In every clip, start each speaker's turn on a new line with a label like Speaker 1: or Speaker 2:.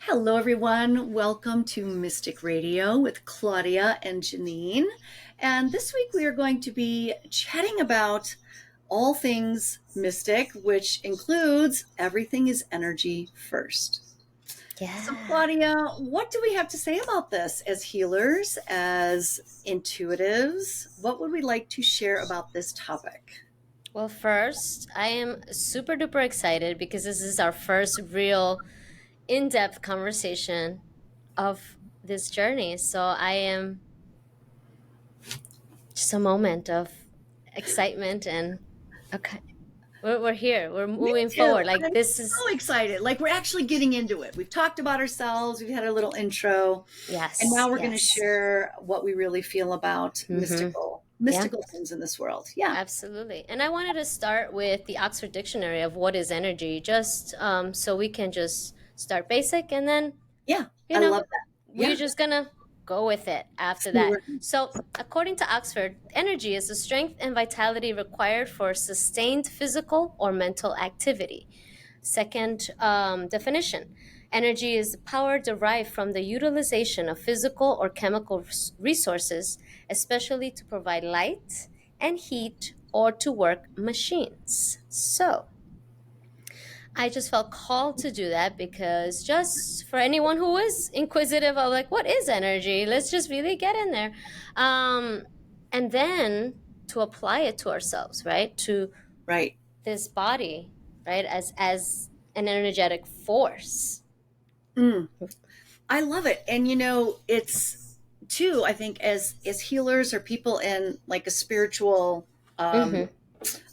Speaker 1: Hello, everyone. Welcome to Mystic Radio with Claudia and Jeannine. And this week we are going to be chatting about all things mystic, which includes everything is energy first. So,
Speaker 2: Yeah.
Speaker 1: Claudia, what do we have to say about this as healers, as intuitives? What would we like to share about this topic?
Speaker 2: Well, first, I am super duper excited because this is our first real in depth conversation of this journey. So I am just a moment of excitement and okay, we're here. We're
Speaker 1: Me
Speaker 2: moving
Speaker 1: too.
Speaker 2: forward. Like
Speaker 1: I'm
Speaker 2: this is,
Speaker 1: so excited. Like we're actually getting into it. We've talked about ourselves, we've had a little intro, and
Speaker 2: yes,
Speaker 1: now we're going to
Speaker 2: yes.
Speaker 1: share what we really feel about
Speaker 2: Mm-hmm. Yeah,
Speaker 1: mystical things in this world. Yeah.
Speaker 2: absolutely. And I wanted to start with the Oxford Dictionary of what is energy, just so we can just start basic and then
Speaker 1: Yeah.
Speaker 2: you
Speaker 1: I
Speaker 2: know,
Speaker 1: love that.
Speaker 2: we're
Speaker 1: Yeah.
Speaker 2: just gonna go with it after
Speaker 1: See
Speaker 2: that.
Speaker 1: where
Speaker 2: So, according to Oxford, energy is the strength and vitality required for sustained physical or mental activity. Second definition, energy is the power derived from the utilization of physical or chemical resources, especially to provide light and heat or to work machines. So, I just felt called to do that because just for anyone who is inquisitive of like what is energy, let's just really get in there, um, and then to apply it to ourselves, right? To
Speaker 1: right.
Speaker 2: this body, right? As an energetic force.
Speaker 1: Mm, I love it. And it's too, I think as healers or people in like a spiritual um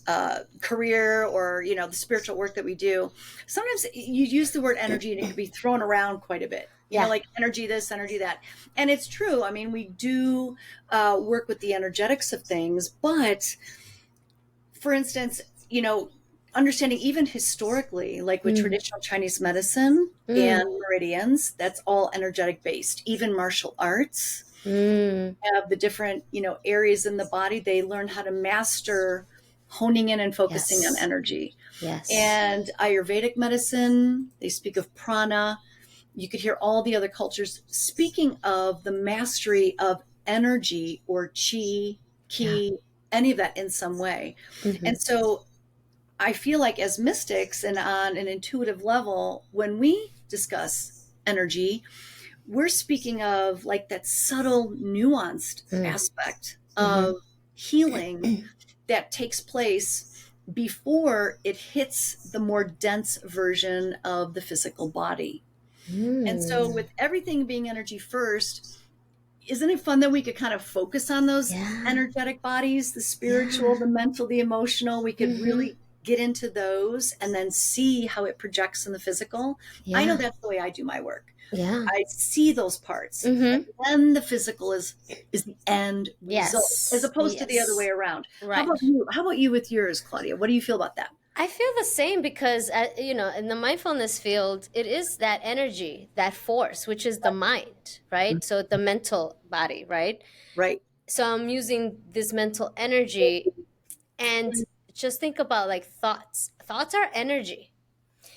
Speaker 2: Mm-hmm.
Speaker 1: career, or the spiritual work that we do, sometimes you use the word energy and it can be thrown around quite a bit,
Speaker 2: Yeah.
Speaker 1: like energy this, energy that. And it's true. I mean, we do work with the energetics of things, but for instance, understanding even historically, like with
Speaker 2: Mm.
Speaker 1: traditional Chinese medicine and
Speaker 2: Mm.
Speaker 1: meridians, that's all energetic based. Even martial arts
Speaker 2: Mm.
Speaker 1: have the different, areas in the body. They learn how to master honing in and focusing on
Speaker 2: Yes.
Speaker 1: energy.
Speaker 2: Yes.
Speaker 1: And Ayurvedic medicine, they speak of prana. You could hear all the other cultures speaking of the mastery of energy or chi,
Speaker 2: Yeah.
Speaker 1: ki, any of that in some way.
Speaker 2: Mm-hmm.
Speaker 1: And so I feel like as mystics and on an intuitive level, when we discuss energy, we're speaking of like that subtle, nuanced
Speaker 2: Mm.
Speaker 1: aspect
Speaker 2: Mm-hmm.
Speaker 1: of healing that takes place before it hits the more dense version of the physical body. And so,
Speaker 2: Mm.
Speaker 1: with everything being energy first, isn't it fun that we could kind of focus on those
Speaker 2: Yeah.
Speaker 1: energetic bodies, the spiritual,
Speaker 2: Yeah.
Speaker 1: the mental, the emotional? We could
Speaker 2: Mm-hmm.
Speaker 1: really get into those and then see how it projects in the physical. I know
Speaker 2: Yeah.
Speaker 1: that's the way I do my work.
Speaker 2: Yeah.
Speaker 1: I see those parts, and
Speaker 2: Mm-hmm.
Speaker 1: then the physical is the end result, as
Speaker 2: Yes.
Speaker 1: opposed to the other way
Speaker 2: Yes.
Speaker 1: around. How about
Speaker 2: Right.
Speaker 1: you? How about you with yours, Claudia? What do you feel about that?
Speaker 2: I feel the same because, in the mindfulness field, it is that energy, that force, which is the mind, right? So the mental body, right?
Speaker 1: Right.
Speaker 2: So I'm using this mental energy and just think about like thoughts. Thoughts are energy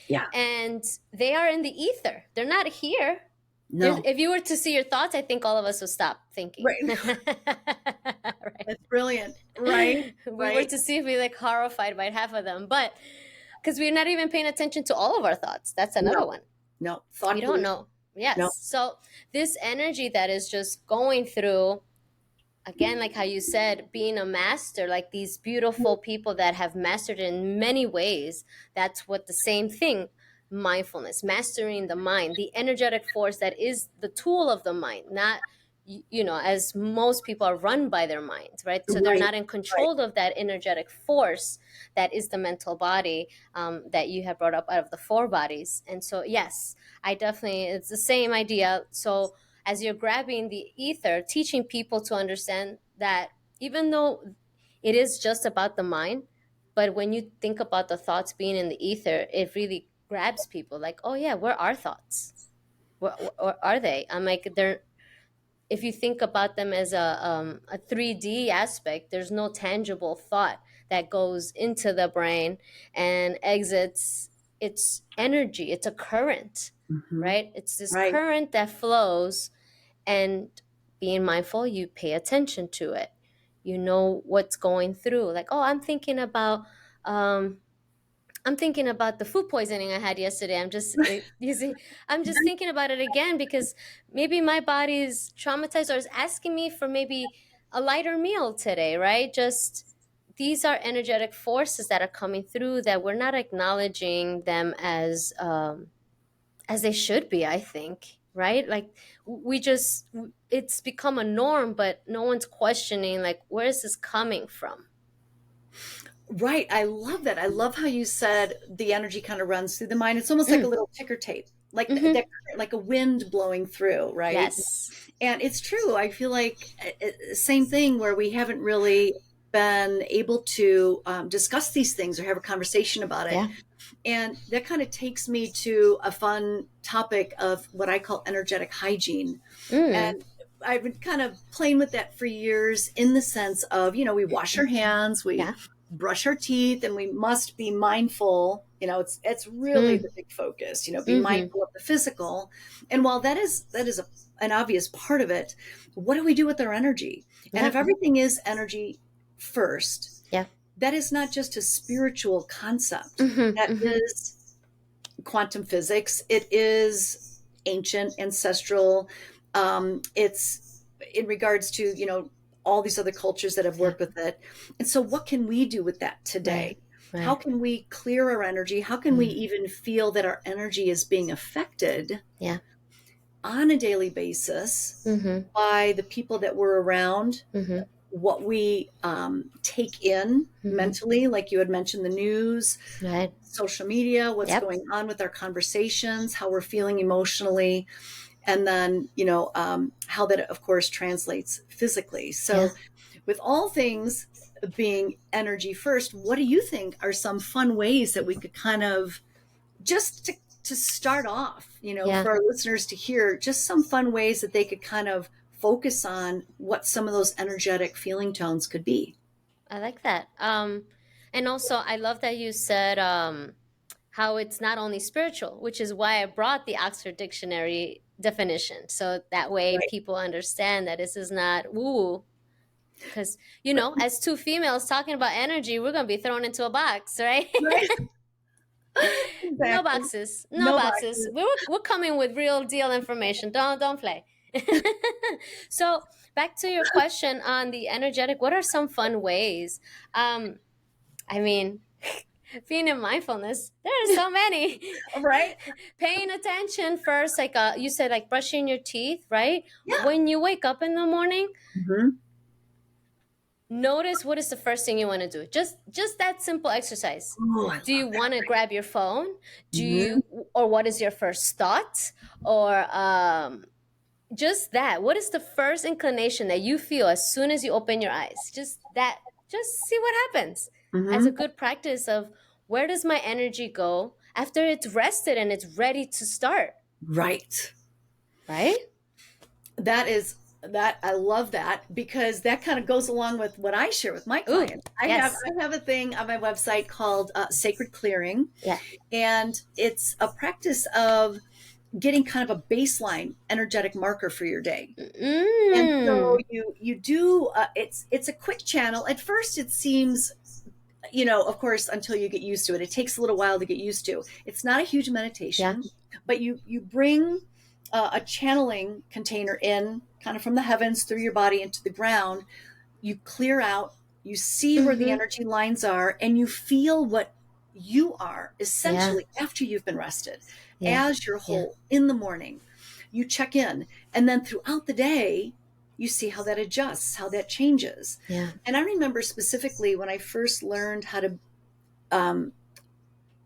Speaker 1: Yeah.
Speaker 2: and they are in the ether. They're not here.
Speaker 1: No.
Speaker 2: If you were to see your thoughts, I think all of us would stop thinking.
Speaker 1: Right.
Speaker 2: Right.
Speaker 1: That's brilliant. Right.
Speaker 2: We were
Speaker 1: Right.
Speaker 2: to see if we like horrified by half of them, but because we're not even paying attention to all of our thoughts. That's another
Speaker 1: No.
Speaker 2: one.
Speaker 1: No.
Speaker 2: We
Speaker 1: Thought
Speaker 2: don't
Speaker 1: pollution.
Speaker 2: know. Yes.
Speaker 1: No.
Speaker 2: So this energy that is just going through, again, like how you said, being a master, like these beautiful people that have mastered in many ways. That's what the same thing, mindfulness, mastering the mind, the energetic force that is the tool of the mind, not as most people are run by their minds, right? So they're
Speaker 1: Right.
Speaker 2: not in
Speaker 1: Right.
Speaker 2: control of that energetic force that is the mental body, that you have brought up out of the four bodies. And so yes, I definitely, it's the same idea. So as you're grabbing the ether, teaching people to understand that even though it is just about the mind, but when you think about the thoughts being in the ether, it really grabs people like, oh yeah, where are thoughts? Where are they? I'm like, they're, if you think about them as a 3D aspect, there's no tangible thought that goes into the brain and exits it's energy, it's a current,
Speaker 1: Hmm.
Speaker 2: right? It's this
Speaker 1: Right.
Speaker 2: current that flows, and being mindful, you pay attention to it. You know what's going through. Like, oh, um, I'm thinking about the food poisoning I had yesterday. You see, I'm just thinking about it again because maybe my body is traumatized or is asking me for maybe a lighter meal today, right? Just these are energetic forces that are coming through that we're not acknowledging them as they should be, I think, right? Like we just it's become a norm, but no one's questioning like where is this coming from?
Speaker 1: Right. I love that. I love how you said the energy kind of runs through the mind. It's almost like a
Speaker 2: Mm,
Speaker 1: little ticker tape, like
Speaker 2: mm-hmm.
Speaker 1: like a wind blowing through, right?
Speaker 2: Yes.
Speaker 1: And it's true. I feel like same thing where we haven't really been able to discuss these things or have a conversation about it.
Speaker 2: Yeah.
Speaker 1: And that kind of takes me to a fun topic of what I call energetic hygiene.
Speaker 2: Mm.
Speaker 1: And I've been kind of playing with that for years in the sense of, we wash our hands, we
Speaker 2: Yeah.
Speaker 1: brush our teeth, and we must be mindful. It's really
Speaker 2: Mm.
Speaker 1: the big focus, be
Speaker 2: Mm-hmm.
Speaker 1: mindful of the physical. And while that is an obvious part of it, what do we do with our energy? And
Speaker 2: Yeah.
Speaker 1: if everything is energy first,
Speaker 2: Yeah.
Speaker 1: that is not just a spiritual concept.
Speaker 2: Mm-hmm.
Speaker 1: That
Speaker 2: Mm-hmm.
Speaker 1: is quantum physics. It is ancient, ancestral. It's in regards to all these other cultures that have
Speaker 2: Yeah.
Speaker 1: worked with it. And so, what can we do with that
Speaker 2: Right.
Speaker 1: today? How
Speaker 2: Right.
Speaker 1: can we clear our energy? How can we
Speaker 2: Mm.
Speaker 1: even feel that our energy is being affected
Speaker 2: Yeah.
Speaker 1: on a daily basis
Speaker 2: Mm-hmm.
Speaker 1: by the people that we're around,
Speaker 2: Mm-hmm.
Speaker 1: what we take in
Speaker 2: Mm-hmm.
Speaker 1: mentally, like you had mentioned, the news,
Speaker 2: Right.
Speaker 1: social media, what's
Speaker 2: Yep.
Speaker 1: going on with our conversations, how we're feeling emotionally, and then, how that, of course, translates physically.
Speaker 2: Yeah.
Speaker 1: So, with all things being energy first, what do you think are some fun ways that we could kind of just to start off,
Speaker 2: Yeah.
Speaker 1: for our listeners to hear just some fun ways that they could kind of focus on what some of those energetic feeling tones could be?
Speaker 2: I like that. And also I love that you said how it's not only spiritual, which is why I brought the Oxford Dictionary definition. So that way
Speaker 1: Right.
Speaker 2: people understand that this is not woo. Because, as two females talking about energy, we're going to be thrown into a box, right?
Speaker 1: Right.
Speaker 2: No
Speaker 1: Exactly.
Speaker 2: boxes. No
Speaker 1: No
Speaker 2: boxes.
Speaker 1: boxes.
Speaker 2: We're coming with real deal information. Don't play. So back to your question on the energetic, what are some fun ways? Um, I mean, being in mindfulness, there are so many.
Speaker 1: Right.
Speaker 2: Paying attention first, like you said, like brushing your teeth, right?
Speaker 1: Yeah.
Speaker 2: When you wake up in the morning,
Speaker 1: Hmm.
Speaker 2: notice what is the first thing you want to do. Just that simple exercise.
Speaker 1: Oh, I
Speaker 2: Do
Speaker 1: love
Speaker 2: you
Speaker 1: that.
Speaker 2: want to grab your phone? Do
Speaker 1: Hmm.
Speaker 2: you, or what is your first thought? Or just that. What is the first inclination that you feel as soon as you open your eyes? Just that. Just see what happens. As a
Speaker 1: Hmm.
Speaker 2: good practice of where does my energy go after it's rested and it's ready to start,
Speaker 1: Right.
Speaker 2: right?
Speaker 1: That is that I love that because that kind of goes along with what I share with my
Speaker 2: Ooh,
Speaker 1: clients.
Speaker 2: yes.
Speaker 1: I have a thing on my website called Sacred Clearing,
Speaker 2: Yeah.
Speaker 1: and it's a practice of getting kind of a baseline energetic marker for your day. And so
Speaker 2: Mm.
Speaker 1: you do it's a quick channel. At first it seems, of course, until you get used to it. It takes a little while to get used to. It's not a huge
Speaker 2: Yeah.
Speaker 1: meditation, but you bring a channeling container in kind of from the heavens through your body into the ground. You clear out, you see where the
Speaker 2: Mm-hmm.
Speaker 1: energy lines are, and you feel what you are
Speaker 2: Yeah.
Speaker 1: essentially after you've been rested
Speaker 2: Yeah.
Speaker 1: as your
Speaker 2: Yeah.
Speaker 1: whole in the morning. You check in, and then throughout the day, you see how that adjusts, how that changes.
Speaker 2: Yeah.
Speaker 1: And I remember specifically when I first learned how to um,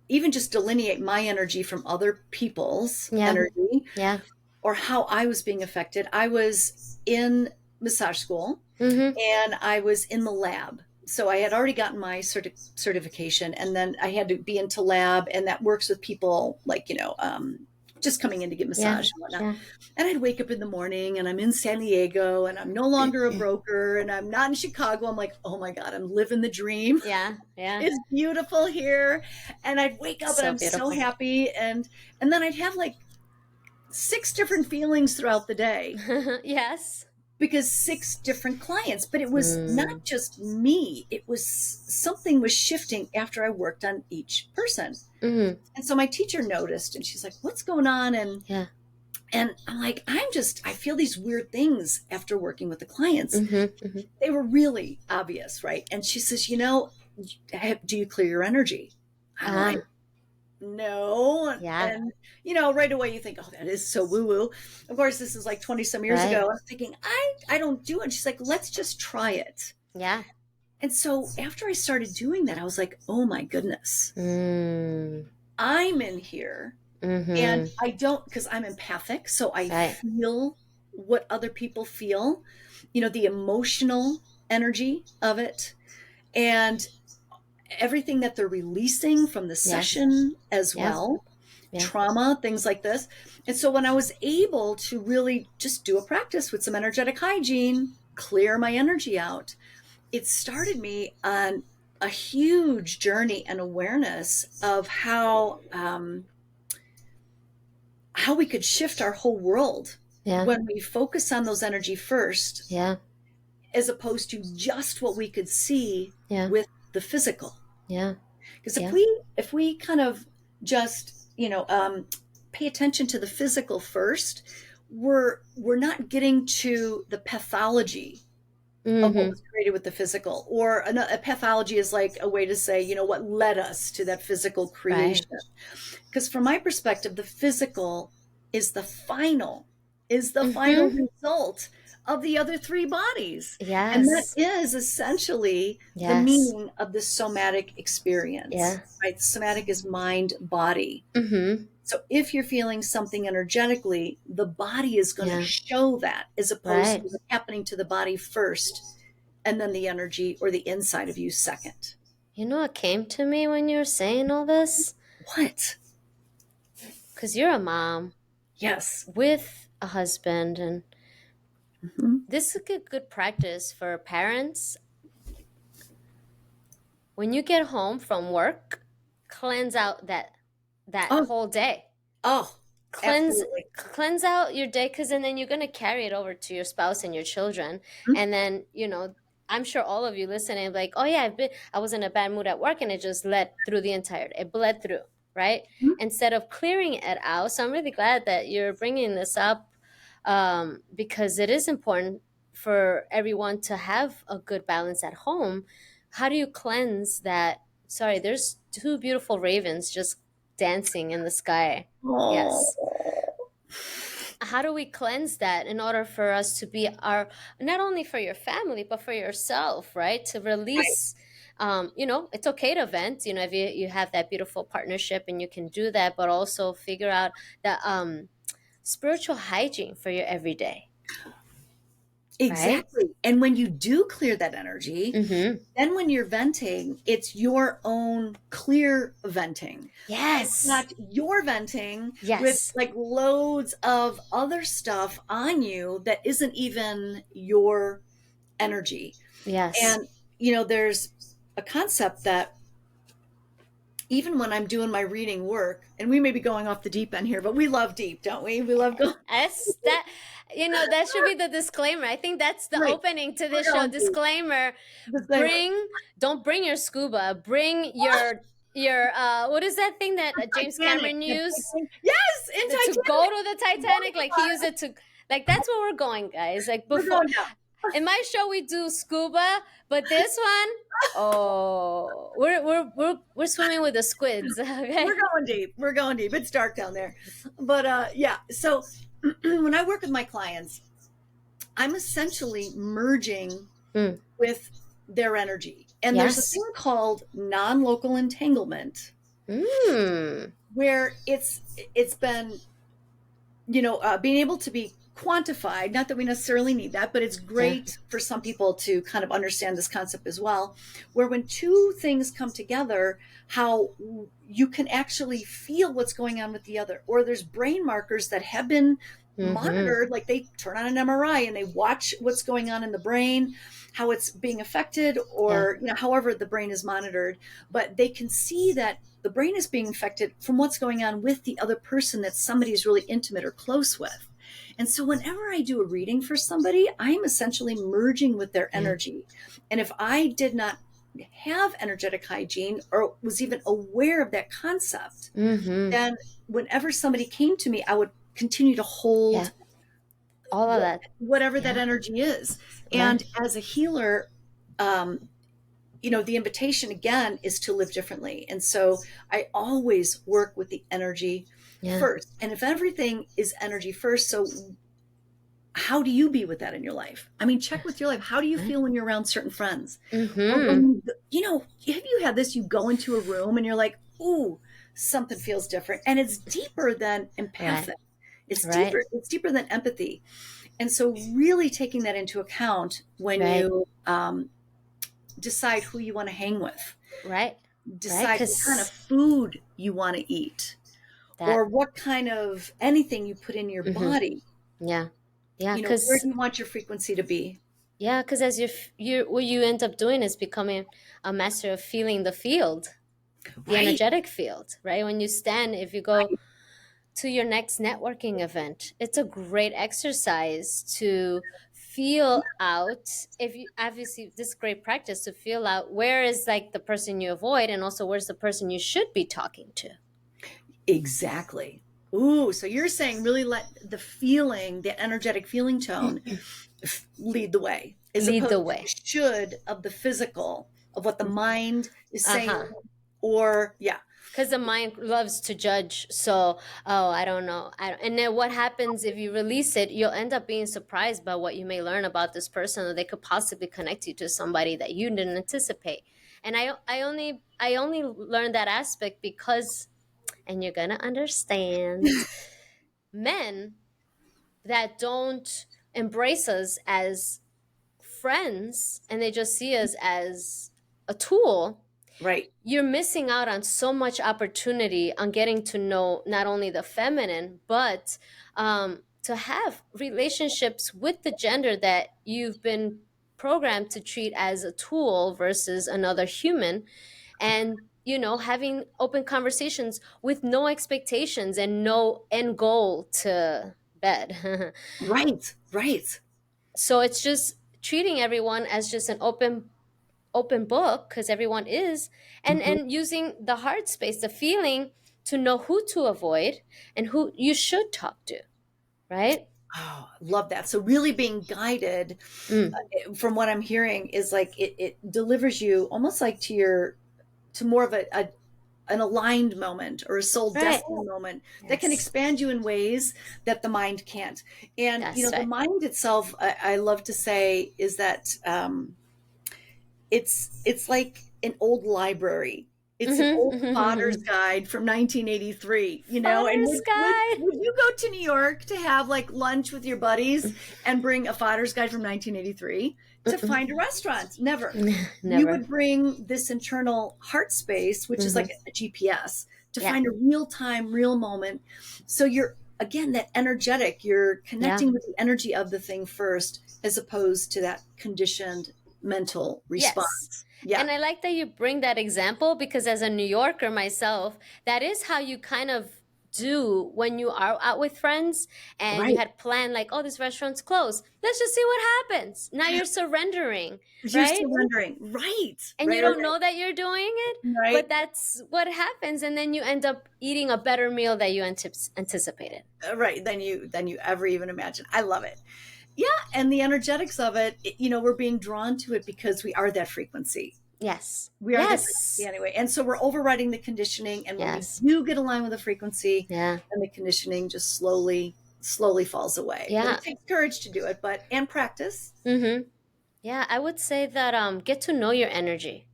Speaker 1: even just delineate my energy from other people's
Speaker 2: Yeah.
Speaker 1: energy
Speaker 2: Yeah.
Speaker 1: or how I was being affected. I was in massage school
Speaker 2: Mm-hmm.
Speaker 1: and I was in the lab. So I had already gotten my certification, and then I had to be into lab, and that works with people like just coming in to get
Speaker 2: Yeah.
Speaker 1: massage and whatnot.
Speaker 2: Yeah.
Speaker 1: And I'd wake up in the morning and I'm in San Diego and I'm no longer a broker and I'm not in Chicago. I'm like, oh my God, I'm living the dream.
Speaker 2: Yeah. Yeah.
Speaker 1: It's beautiful here. And I'd wake up and
Speaker 2: So
Speaker 1: I'm so
Speaker 2: beautiful.
Speaker 1: happy. And then I'd have like 6 different feelings throughout the day
Speaker 2: Yes.
Speaker 1: because 6 different clients, but it was not
Speaker 2: Mm.
Speaker 1: just me. It was something was shifting after I worked on each person.
Speaker 2: Mm.
Speaker 1: And so my teacher noticed and she's like, what's going on?
Speaker 2: Yeah.
Speaker 1: And I'm like, I feel these weird things after working with the clients.
Speaker 2: Mm-hmm. Mm-hmm.
Speaker 1: They were really obvious, right? And she says, do you clear your energy? I'm like,
Speaker 2: Ah.
Speaker 1: no.
Speaker 2: Yeah.
Speaker 1: And, right away you think, oh, that is so woo woo. Of course, this is like 20 some years
Speaker 2: Right.
Speaker 1: ago. I'm thinking, I don't do it. She's like, let's just try it.
Speaker 2: Yeah.
Speaker 1: And so after I started doing that, I was like, oh my goodness,
Speaker 2: Mm.
Speaker 1: I'm in here. And
Speaker 2: Mm-hmm.
Speaker 1: I don't, because I'm empathic, so I
Speaker 2: Right.
Speaker 1: feel what other people feel, the emotional energy of it, and everything that they're releasing from the
Speaker 2: Yes.
Speaker 1: session as
Speaker 2: Yeah.
Speaker 1: well,
Speaker 2: Yeah.
Speaker 1: trauma, things like this. And so when I was able to really just do a practice with some energetic hygiene, clear my energy out, it started me on a huge journey and awareness of how we could shift our whole world
Speaker 2: Yeah.
Speaker 1: when we focus on those energy first,
Speaker 2: Yeah.
Speaker 1: as opposed to just what we could see
Speaker 2: Yeah.
Speaker 1: with the physical.
Speaker 2: Yeah.
Speaker 1: Because
Speaker 2: Yeah.
Speaker 1: if we kind of just pay attention to the physical first, we're not getting to the pathology of what
Speaker 2: Mm-hmm.
Speaker 1: was created with the physical. Or a pathology is like a way to say, what led us to that physical
Speaker 2: Right.
Speaker 1: creation. Because from my perspective, the physical is the final
Speaker 2: Mm-hmm.
Speaker 1: result of the other 3 bodies. And that
Speaker 2: Yes.
Speaker 1: is essentially the
Speaker 2: Yes.
Speaker 1: meaning of the somatic experience,
Speaker 2: Yeah.
Speaker 1: right? Somatic is mind, body.
Speaker 2: Mm-hmm.
Speaker 1: So if you're feeling something energetically, the body is going to
Speaker 2: Yeah.
Speaker 1: show that, as opposed
Speaker 2: Right.
Speaker 1: to happening to the body first and then the energy or the inside of you second.
Speaker 2: You know what came to me when you were saying all this?
Speaker 1: What?
Speaker 2: Because you're a mom
Speaker 1: Yes.
Speaker 2: with a husband, and
Speaker 1: Mhm.
Speaker 2: this is a good practice for parents. When you get home from work, cleanse out that
Speaker 1: Oh,
Speaker 2: whole day.
Speaker 1: oh,
Speaker 2: cleanse
Speaker 1: absolutely.
Speaker 2: cleanse out your day, because then you're going to carry it over to your spouse and your children.
Speaker 1: Mhm.
Speaker 2: And then I'm sure all of you listening like, oh yeah, I was in a bad mood at work and it just led through the entire day. It bled through, right? Instead of clearing it out. So I'm really glad that you're bringing this up, because it is important for everyone to have a good balance at home. How do you cleanse that? Sorry, there's 2 beautiful ravens just dancing in the sky.
Speaker 1: Oh,
Speaker 2: Yes. How do we cleanse that in order for us to be our, not only for your family but for yourself, right? To
Speaker 1: right.
Speaker 2: release, it's okay to vent, if you have that beautiful partnership and you can do that, but also figure out that spiritual hygiene for your everyday, right?
Speaker 1: Exactly. And when you do clear that energy,
Speaker 2: Mm-hmm.
Speaker 1: then when you're venting, it's your own clear venting. And
Speaker 2: Yes.
Speaker 1: not your venting with
Speaker 2: Yes.
Speaker 1: like loads of other stuff on you that isn't even your energy.
Speaker 2: Yes.
Speaker 1: And, there's a concept that even when I'm doing my reading work, and we may be going off the deep end here, but we love deep, don't we? We love going.
Speaker 2: Yes, that should be the disclaimer. I think that's the
Speaker 1: Right.
Speaker 2: opening to
Speaker 1: We're
Speaker 2: this show.
Speaker 1: going deep.
Speaker 2: Disclaimer:
Speaker 1: Disclaimer.
Speaker 2: don't bring your scuba. Bring your what is that thing that James
Speaker 1: Titanic.
Speaker 2: Cameron used
Speaker 1: Yes, in
Speaker 2: to go
Speaker 1: Titanic.
Speaker 2: to the Titanic? Like he used it to, like that's where we're going, guys. Like
Speaker 1: We're
Speaker 2: before
Speaker 1: going down.
Speaker 2: in my show we do scuba, but this one, oh, we're swimming with the squids. Okay.
Speaker 1: We're going deep. We're going deep. It's dark down there. But yeah, so when I work with my clients, I'm essentially merging
Speaker 2: Mm.
Speaker 1: with their energy. And there's a
Speaker 2: Yes.
Speaker 1: thing called non-local entanglement
Speaker 2: Mm.
Speaker 1: where it's been being able to be quantified. Not that we necessarily need that, but it's
Speaker 2: Yeah.
Speaker 1: great for some people to kind of understand this concept as well, where when two things come together, how you can actually feel what's going on with the other, or there's brain markers that have been
Speaker 2: Mm-hmm.
Speaker 1: monitored, like they turn on an MRI and they watch what's going on in the brain, how it's being affected,
Speaker 2: Yeah.
Speaker 1: or however the brain is monitored, but they can see that the brain is being affected from what's going on with the other person that somebody is really intimate or close with. And so whenever I do a reading for somebody, I'm essentially merging with their
Speaker 2: Yeah.
Speaker 1: energy. And if I did not have energetic hygiene or was even aware of that concept,
Speaker 2: Mm-hmm.
Speaker 1: then whenever somebody came to me, I would continue to
Speaker 2: Yeah.
Speaker 1: hold
Speaker 2: All of that.
Speaker 1: whatever that
Speaker 2: Yeah.
Speaker 1: energy is.
Speaker 2: Right.
Speaker 1: And as a healer, um, the invitation again is to live differently. And so I always work with the energy
Speaker 2: Yeah.
Speaker 1: first. And if everything is energy first, so how do you be with that in your life? I mean, check with your life. How do you
Speaker 2: Right.
Speaker 1: feel when you're around certain friends? Or
Speaker 2: Mm-hmm.
Speaker 1: when, have you had this? You go into a room and you're like, ooh, something feels different. And it's deeper than
Speaker 2: Right.
Speaker 1: empathic. It's
Speaker 2: Right.
Speaker 1: deeper than empathy. And so really taking that into account when
Speaker 2: Right.
Speaker 1: you decide who you want to hang with,
Speaker 2: Right. Right.
Speaker 1: decide what kind of
Speaker 2: Because
Speaker 1: food you want to eat, or
Speaker 2: that.
Speaker 1: what kind of anything you put in your
Speaker 2: Mm-hmm.
Speaker 1: body.
Speaker 2: Yeah. Yeah.
Speaker 1: Where
Speaker 2: Because
Speaker 1: do you want your frequency to be?
Speaker 2: yeah. Because as you what you end up doing is becoming a master of feeling the field, the
Speaker 1: Right.
Speaker 2: energetic field. Right. When you stand, if you go to your next networking event, it's a great exercise to feel out. If you obviously this is great practice to feel out where is like the person you avoid, and also where's the person you should be talking to.
Speaker 1: Exactly. Ooh, so you're saying really let the feeling, the energetic feeling tone lead the way, as
Speaker 2: Lead
Speaker 1: opposed
Speaker 2: the
Speaker 1: to the
Speaker 2: way.
Speaker 1: should of the physical, of what the mind is saying,
Speaker 2: Uh-huh.
Speaker 1: or yeah.
Speaker 2: Because the mind loves to judge. So, oh, I don't know. And then what happens if you release it? You'll end up being surprised by what you may learn about this person, or they could possibly connect you to somebody that you didn't anticipate. And I only learned that aspect because, and you're gonna understand, men that don't embrace us as friends and they just see us as a tool,
Speaker 1: Right.
Speaker 2: you're missing out on so much opportunity on getting to know not only the feminine, but to have relationships with the gender that you've been programmed to treat as a tool versus another human. And, having open conversations with no expectations and no end goal to bed.
Speaker 1: Right. Right.
Speaker 2: So it's just treating everyone as just an open book, because everyone is, and
Speaker 1: Mhm.
Speaker 2: using the heart space, the feeling, to know who to avoid and who you should talk to, right?
Speaker 1: Oh, I love that. So really being guided,
Speaker 2: Mm.
Speaker 1: from what I'm hearing, is like it delivers you almost like to more of an aligned moment or a soul
Speaker 2: Right.
Speaker 1: destiny moment that can
Speaker 2: Yes.
Speaker 1: expand you in ways that the mind can't. And
Speaker 2: That's
Speaker 1: the
Speaker 2: right.
Speaker 1: mind itself, I love to say, is that it's like an old library. It's an old Potter's
Speaker 2: Mm-hmm.
Speaker 1: Guide from 1983, and
Speaker 2: Father sky.
Speaker 1: would you go to New York to have like lunch with your buddies and bring a Potter's Guide from 1983 to
Speaker 2: Mm-mm.
Speaker 1: find a restaurant? Never. You
Speaker 2: Never.
Speaker 1: would bring this internal heart space, which is like
Speaker 2: Mm-hmm.
Speaker 1: a GPS, to
Speaker 2: Yeah.
Speaker 1: find a real time, real moment. So you're, again, that energetic, you're
Speaker 2: Yeah.
Speaker 1: connecting with the energy of the thing first, as opposed to that conditioned mental
Speaker 2: Yes.
Speaker 1: response. Yeah.
Speaker 2: And I like that you bring that example, because as a New Yorker myself, that is how you kind of do when you are out with friends and you
Speaker 1: Right.
Speaker 2: had planned, like, oh, this restaurant's closed. Let's just see what happens. Now you're surrendering,
Speaker 1: You're
Speaker 2: right?
Speaker 1: surrendering. Right.
Speaker 2: And you
Speaker 1: Right. Right.
Speaker 2: don't know that you're doing it, but
Speaker 1: Right.
Speaker 2: that's what happens. And then you end up eating a better meal that you anticipated.
Speaker 1: Right. Than you ever even imagine. I love it. Yeah. And the energetics of it, we're being drawn to it because we are that frequency.
Speaker 2: Yes.
Speaker 1: We are that frequency
Speaker 2: Yes.
Speaker 1: anyway. And so we're overriding the conditioning. And when we
Speaker 2: Yes.
Speaker 1: do get aligned with the frequency,
Speaker 2: Yeah.
Speaker 1: and the conditioning just slowly falls away. But it
Speaker 2: Yeah.
Speaker 1: takes courage to do it, and practice.
Speaker 2: Mm-hmm. Yeah. I would say that get to know your energy.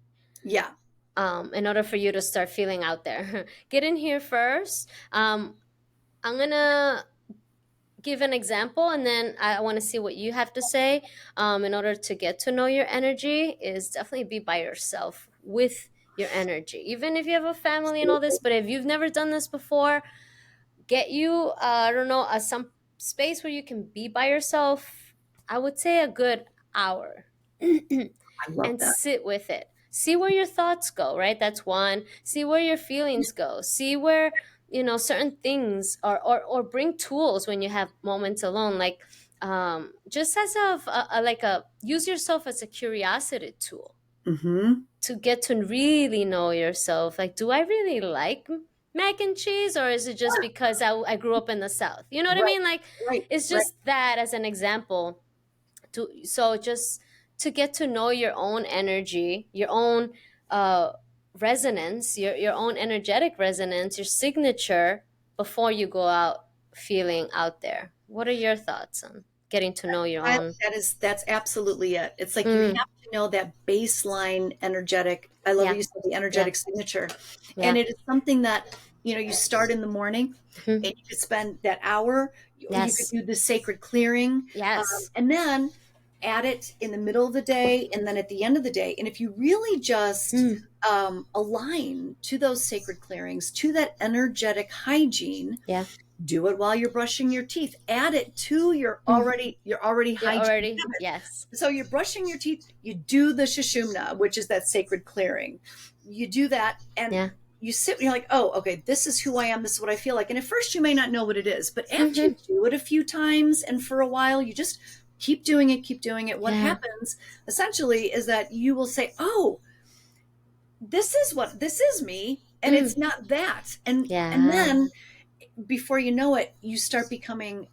Speaker 1: Yeah.
Speaker 2: In order for you to start feeling out there. Get in here first. I'm gonna give an example, and then I want to see what you have to say. In order to get to know your energy, is definitely be by yourself with your energy, even if you have a family and all this. But if you've never done this before, get you I don't know, some space where you can be by yourself. I would say a good hour.
Speaker 1: I love
Speaker 2: And
Speaker 1: that.
Speaker 2: sit with it. See where your thoughts go, right? That's one. See where your feelings go. See where, certain things, or bring tools when you have moments alone, like, just as like a use yourself as a curiosity tool
Speaker 1: Mm-hmm.
Speaker 2: to get to really know yourself. Like, do I really like mac and cheese, or is it just because I grew up in the South? You know what I
Speaker 1: Right,
Speaker 2: mean? Like,
Speaker 1: right,
Speaker 2: it's
Speaker 1: right.
Speaker 2: just that as an example. So just to get to know your own energy, your own uh, resonance, your own energetic resonance, your signature, before you go out feeling out there. What are your thoughts on getting to know your own?
Speaker 1: That's absolutely it. It's like you have
Speaker 2: Mm,
Speaker 1: to know that baseline energetic. I love what
Speaker 2: yeah,
Speaker 1: you said, the
Speaker 2: yeah,
Speaker 1: energetic signature, and
Speaker 2: yeah.
Speaker 1: it is something that you start in the morning,
Speaker 2: Hmm.
Speaker 1: and you could spend that hour. You could
Speaker 2: Yes,
Speaker 1: do the sacred clearing,
Speaker 2: yes.
Speaker 1: and then add it in the middle of the day, and then at the end of the day. And if you really just
Speaker 2: Mm,
Speaker 1: align to those sacred clearings, to that energetic hygiene,
Speaker 2: yeah.
Speaker 1: do it while you're brushing your teeth. Add it to
Speaker 2: Mm,
Speaker 1: your already
Speaker 2: you're
Speaker 1: hygiene
Speaker 2: already,
Speaker 1: habits.
Speaker 2: yes.
Speaker 1: So you're brushing your teeth, you do the shishumna, which is that sacred clearing. You do that and
Speaker 2: Yeah.
Speaker 1: you sit and you're like, oh, okay, this is who I am, this is what I feel like. And at first you may not know what it is, but after you
Speaker 2: Hmm.
Speaker 1: do it a few times and for a while, you just keep doing it, keep doing it. What
Speaker 2: Yeah.
Speaker 1: happens essentially is that you will say, oh, this is me, and
Speaker 2: Mm,
Speaker 1: it's not that. And
Speaker 2: yeah.
Speaker 1: then before you know it, you start becoming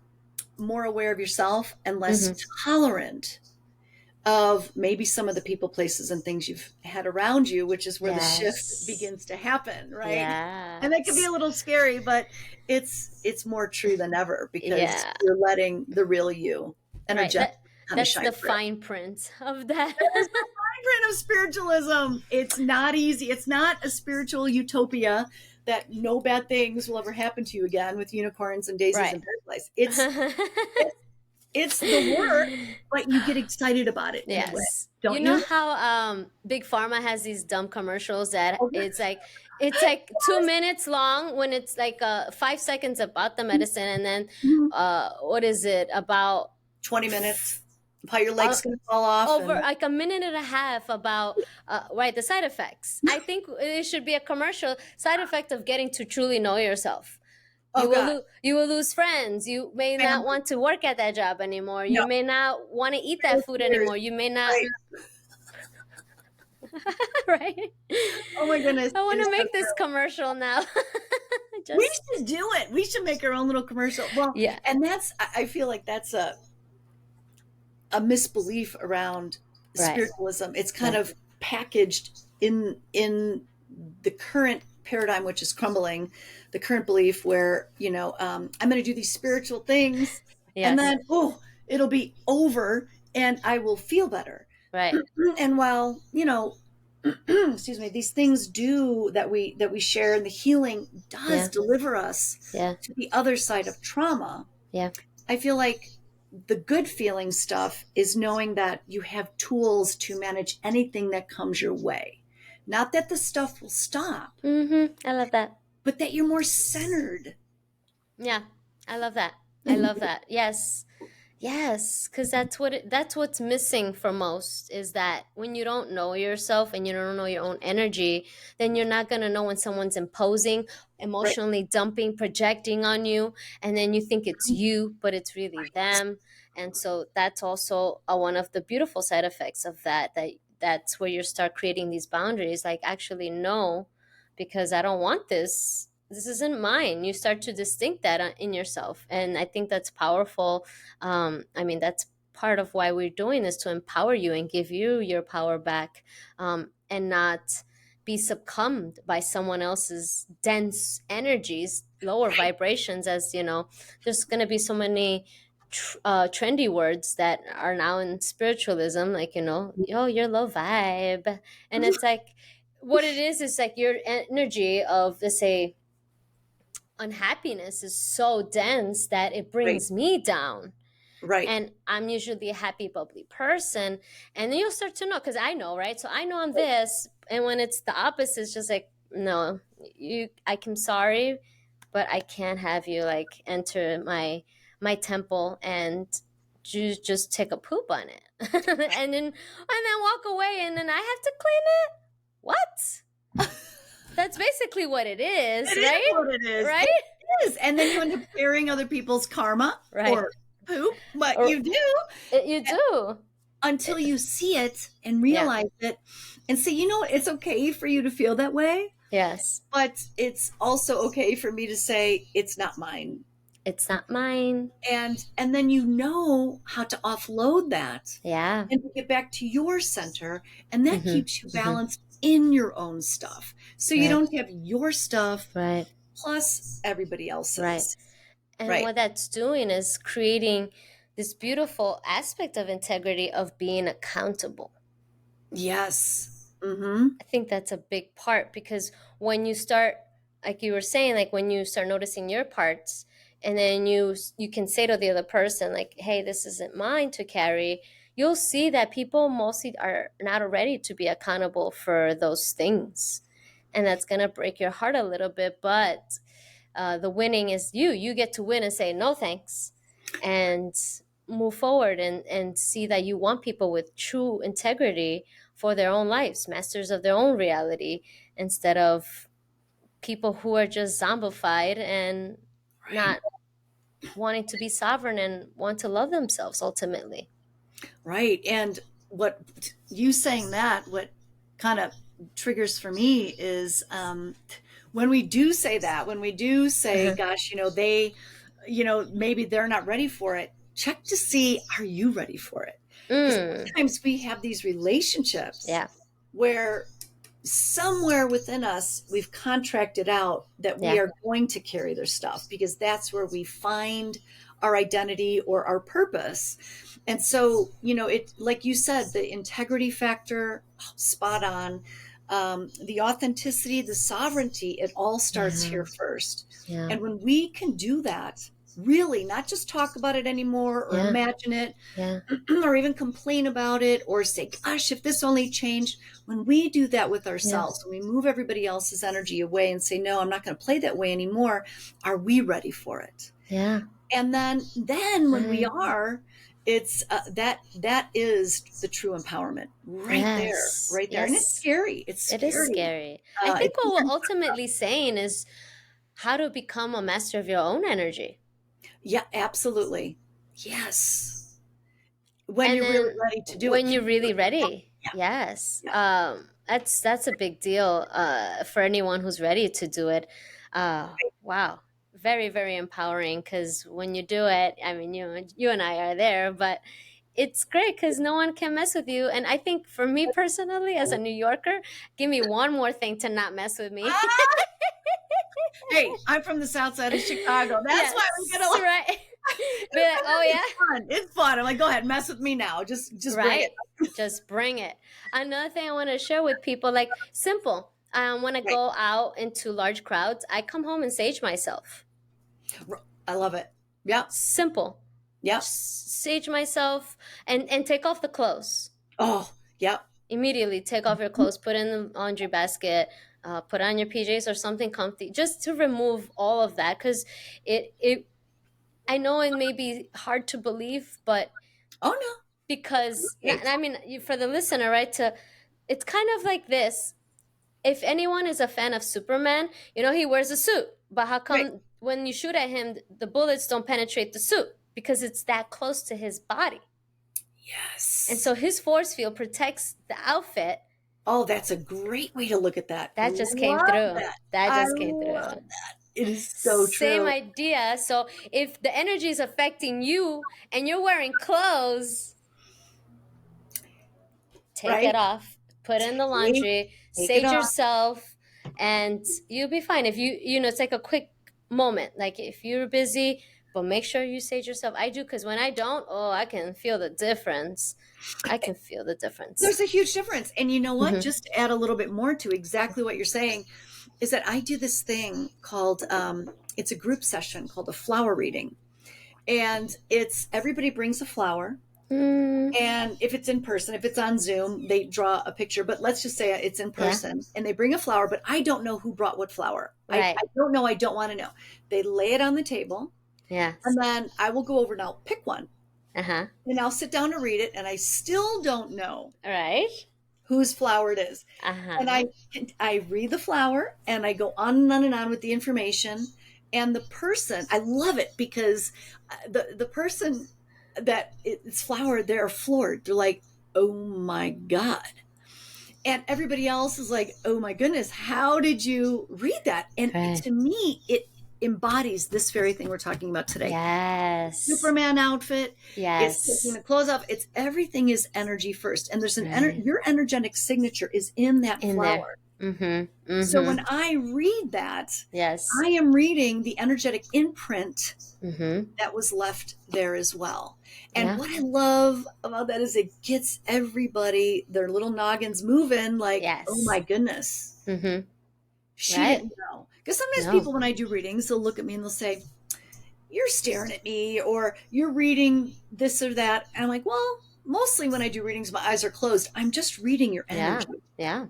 Speaker 1: more aware of yourself and less
Speaker 2: Hmm.
Speaker 1: tolerant of maybe some of the people, places, and things you've had around you, which is where the shift
Speaker 2: Yes.
Speaker 1: begins to happen, right? And that can be
Speaker 2: Yes.
Speaker 1: a little scary, but it's more true than ever because
Speaker 2: Yeah.
Speaker 1: you're letting the real you
Speaker 2: Right.
Speaker 1: energetic kind of
Speaker 2: That's
Speaker 1: shine
Speaker 2: the
Speaker 1: through.
Speaker 2: fine print of that.
Speaker 1: That is the fine print of spiritualism. It's not easy. It's not a spiritual utopia that no bad things will ever happen to you again with unicorns and daisies
Speaker 2: Right.
Speaker 1: and butterflies. It's it's the work, but you get excited about it in a way,
Speaker 2: Yes. You
Speaker 1: don't
Speaker 2: know
Speaker 1: you?
Speaker 2: how Big Pharma has these dumb commercials that
Speaker 1: Oh,
Speaker 2: it's like 2 minutes long, when it's like 5 seconds about the medicine, and then
Speaker 1: mhm.
Speaker 2: what is it about
Speaker 1: 20 minutes of how your
Speaker 2: uh,
Speaker 1: leg's going to fall off
Speaker 2: over
Speaker 1: and
Speaker 2: like a minute and a half about right, the side effects. I think it should be a commercial side effect of getting to truly know yourself.
Speaker 1: oh god,
Speaker 2: You will lose friends. You may not
Speaker 1: family,
Speaker 2: want to work at that job anymore.
Speaker 1: no,
Speaker 2: You may not want to eat that food
Speaker 1: tears,
Speaker 2: anymore. You may not.
Speaker 1: right?
Speaker 2: Right.
Speaker 1: Oh my goodness,
Speaker 2: I
Speaker 1: it
Speaker 2: want
Speaker 1: is
Speaker 2: to
Speaker 1: so
Speaker 2: make this
Speaker 1: true.
Speaker 2: commercial now.
Speaker 1: We
Speaker 2: Just
Speaker 1: should do it. We should make our own little commercial. Well,
Speaker 2: yeah.
Speaker 1: and I feel like that's a misbelief around
Speaker 2: Right.
Speaker 1: spiritualism. It's kind
Speaker 2: Yeah.
Speaker 1: of packaged in the current paradigm, which is crumbling. The current belief where I'm going to do these spiritual things, and
Speaker 2: Yes.
Speaker 1: then it'll be over, and I will feel better.
Speaker 2: Right.
Speaker 1: And while excuse me, these things do that we share, and the healing does
Speaker 2: Yeah.
Speaker 1: deliver us
Speaker 2: Yeah.
Speaker 1: to the other side of trauma.
Speaker 2: Yeah.
Speaker 1: I feel like the good feeling stuff is knowing that you have tools to manage anything that comes your way. Not that the stuff will stop,
Speaker 2: I love that.
Speaker 1: but that you're more centered.
Speaker 2: Yeah. I love that. I love that. Yes. Yes, because that's what's missing for most, is that when you don't know yourself and you don't know your own energy, then you're not gonna know when someone's imposing,
Speaker 1: Right.
Speaker 2: emotionally dumping, projecting on you, and then you think it's you, but it's really them. And so that's also one of the beautiful side effects of that. That's where you start creating these boundaries. Like, actually, no, because I don't want this. This isn't mine. You start to distinct that in yourself, and I think that's powerful. I mean, that's part of why we're doing this, to empower you and give you your power back, and not be succumbed by someone else's dense energies, lower vibrations. As you know, there's going to be so many trendy words that are now in spiritualism, like, oh, you're low vibe. And it's like, what it is like your energy of, let's say, unhappiness is so dense that it
Speaker 1: Right.
Speaker 2: brings me down.
Speaker 1: Right.
Speaker 2: And I'm usually a happy, bubbly person. And then you'll start to know, because I know, right? So I know I'm this. And when it's the opposite, it's just like, no, I'm sorry, but I can't have you like enter my temple and just take a poop on it. And then walk away and then I have to clean it. What? That's basically what it is,
Speaker 1: It is
Speaker 2: right?
Speaker 1: what it is.
Speaker 2: Right?
Speaker 1: It is. And then you end up carrying other people's karma
Speaker 2: Right.
Speaker 1: or poop, but
Speaker 2: Or
Speaker 1: you do
Speaker 2: you do.
Speaker 1: until you see it and
Speaker 2: Yeah.
Speaker 1: realize it and say, you know what, it's okay for you to feel that way,
Speaker 2: Yes.
Speaker 1: but it's also okay for me to say it's not mine.
Speaker 2: It's not mine.
Speaker 1: And then you know how to offload that
Speaker 2: Yeah.
Speaker 1: and to get back to your center, and that
Speaker 2: Mm-hmm.
Speaker 1: keeps you
Speaker 2: Mm-hmm.
Speaker 1: balanced in your own stuff. So you
Speaker 2: Right.
Speaker 1: don't have your stuff
Speaker 2: Right.
Speaker 1: plus everybody
Speaker 2: Right.
Speaker 1: else's.
Speaker 2: And
Speaker 1: Right.
Speaker 2: what that's doing is creating this beautiful aspect of integrity of being accountable.
Speaker 1: Yes. Mm-hmm.
Speaker 2: I think that's a big part because when you start, like you were saying, like when you start noticing your parts, and then you can say to the other person, like, "Hey, this isn't mine to carry." You'll see that people mostly are not ready to be accountable for those things, and that's gonna break your heart a little bit. But the winning is you. You get to win and say no thanks, and move forward and see that you want people with true integrity for their own lives, masters of their own reality, instead of people who are just zombified and
Speaker 1: Right.
Speaker 2: not wanting to be sovereign and want to love themselves ultimately.
Speaker 1: Right. And what you saying that, what kind of triggers for me is when we do say that, when we do say,
Speaker 2: Uh-huh.
Speaker 1: gosh, they, maybe they're not ready for it, check to see, are you ready for it? Because
Speaker 2: Mm,
Speaker 1: sometimes we have these relationships
Speaker 2: yeah,
Speaker 1: where somewhere within us we've contracted out that we
Speaker 2: yeah,
Speaker 1: are going to carry their stuff because that's where we find our identity or our purpose. And so, it, like you said, the integrity factor, spot on. The authenticity, the sovereignty, it all starts
Speaker 2: yeah,
Speaker 1: here first.
Speaker 2: yeah,
Speaker 1: And when we can do that, really not just talk about it anymore or
Speaker 2: yeah,
Speaker 1: imagine it,
Speaker 2: yeah,
Speaker 1: or even complain about it or say, gosh, if this only changed. When we do that with
Speaker 2: yeah,
Speaker 1: ourselves, when we move everybody else's energy away and say, no, I'm not going to play that way anymore, are we ready for it?
Speaker 2: yeah.
Speaker 1: And then when we
Speaker 2: Right.
Speaker 1: are, it's that is the true empowerment right there,
Speaker 2: Yes,
Speaker 1: right there. And it's
Speaker 2: yes.
Speaker 1: scary. It's
Speaker 2: It is
Speaker 1: scary.
Speaker 2: scary. I think
Speaker 1: It's
Speaker 2: what we're
Speaker 1: easier.
Speaker 2: ultimately saying is how to become a master of your own energy.
Speaker 1: Yeah, absolutely. Yes. When
Speaker 2: And
Speaker 1: you're really
Speaker 2: then
Speaker 1: ready to do it.
Speaker 2: when you're really ready,
Speaker 1: Yeah.
Speaker 2: yes,
Speaker 1: Yeah.
Speaker 2: that's a big deal for anyone who's ready to do it. Wow, very very empowering. Because when you do it, I mean, you and I are there, but it's great because no one can mess with you. And I think for me personally, as a New Yorker, give me one more thing to not mess with me.
Speaker 1: Ah, hey, I'm from the south side of Chicago. That's why we get
Speaker 2: Yes,
Speaker 1: along.
Speaker 2: right. Be like, oh
Speaker 1: It's
Speaker 2: yeah.
Speaker 1: fun. It's fun. I'm like, go ahead, mess with me now. Just bring it.
Speaker 2: Right? Just bring it. Another thing I want to share with people, like simple. When I
Speaker 1: Right.
Speaker 2: go out into large crowds, I come home and sage myself.
Speaker 1: I love it. Yep.
Speaker 2: Simple.
Speaker 1: Yep.
Speaker 2: Just sage myself and take off the clothes.
Speaker 1: Oh, yep.
Speaker 2: Immediately take off your clothes, put in the laundry basket, put on your PJs or something comfy, just to remove all of that. Because it I know it may be hard to believe, but
Speaker 1: Oh no.
Speaker 2: because
Speaker 1: Right.
Speaker 2: I mean, for the listener, right? To it's kind of like this. If anyone is a fan of Superman, he wears a suit. But how
Speaker 1: Right.
Speaker 2: come when you shoot at him, the bullets don't penetrate the suit? Because it's that close to his body. And
Speaker 1: Yes.
Speaker 2: so his force field protects the outfit.
Speaker 1: Oh, that's a great way to look at that.
Speaker 2: That just came
Speaker 1: Love
Speaker 2: through.
Speaker 1: that.
Speaker 2: That
Speaker 1: I
Speaker 2: just came
Speaker 1: love
Speaker 2: through.
Speaker 1: that. It is so
Speaker 2: Same
Speaker 1: true.
Speaker 2: idea. So if the energy is affecting you and you're wearing clothes, take
Speaker 1: Right?
Speaker 2: it off, put in the
Speaker 1: Take,
Speaker 2: laundry,
Speaker 1: take it
Speaker 2: sage
Speaker 1: off.
Speaker 2: yourself, and you'll be fine. If take a quick moment. Like if you're busy, but make sure you sage yourself. I do because when I don't, oh, I can feel the difference. I can feel the difference.
Speaker 1: There's a huge difference. And you know what?
Speaker 2: Hmm.
Speaker 1: Just to add a little bit more to exactly what you're saying, is that I do this thing called it's a group session called a flower reading. And it's everybody brings a flower.
Speaker 2: Mm,
Speaker 1: And if it's in person, if it's on Zoom, they draw a picture. But let's just say it's in
Speaker 2: yeah.
Speaker 1: person and they bring a flower, but I don't know who brought what flower. I
Speaker 2: Right.
Speaker 1: don't know. I don't want to know. They lay it on the table
Speaker 2: Yes.
Speaker 1: and then I will go over and I'll pick one
Speaker 2: Uh-huh.
Speaker 1: and I'll sit down to read it. And I still don't know
Speaker 2: All right.
Speaker 1: whose flower it is. And
Speaker 2: Uh-huh.
Speaker 1: I read the flower and I go on and on and on with the information. And the person, I love it because the person that it's flower, they're floored. They're like, oh my God. And everybody else is like, oh my goodness, how did you read that? And
Speaker 2: Right.
Speaker 1: to me, it embodies this very thing we're talking about today.
Speaker 2: Yes.
Speaker 1: Superman outfit. It's taking
Speaker 2: Yes.
Speaker 1: the clothes off. It's everything is energy first. And there's
Speaker 2: Right.
Speaker 1: your energetic signature is in that
Speaker 2: In there.
Speaker 1: flower.
Speaker 2: Mm-hmm.
Speaker 1: So when
Speaker 2: Mm-hmm.
Speaker 1: I read that,
Speaker 2: Yes.
Speaker 1: I am reading the energetic imprint
Speaker 2: Mm-hmm.
Speaker 1: that was left there as well. And
Speaker 2: Yeah.
Speaker 1: what I love about that is it gets everybody, their little noggins moving like, oh
Speaker 2: Yes.
Speaker 1: my goodness,
Speaker 2: Mm-hmm.
Speaker 1: she
Speaker 2: Right.
Speaker 1: didn't know. Because sometimes
Speaker 2: No.
Speaker 1: people, when I do readings, they'll look at me and they'll say, you're staring at me or you're reading this or that. And I'm like, well, mostly when I do readings, my eyes are closed. I'm just reading your
Speaker 2: Yeah.
Speaker 1: energy.
Speaker 2: Yeah.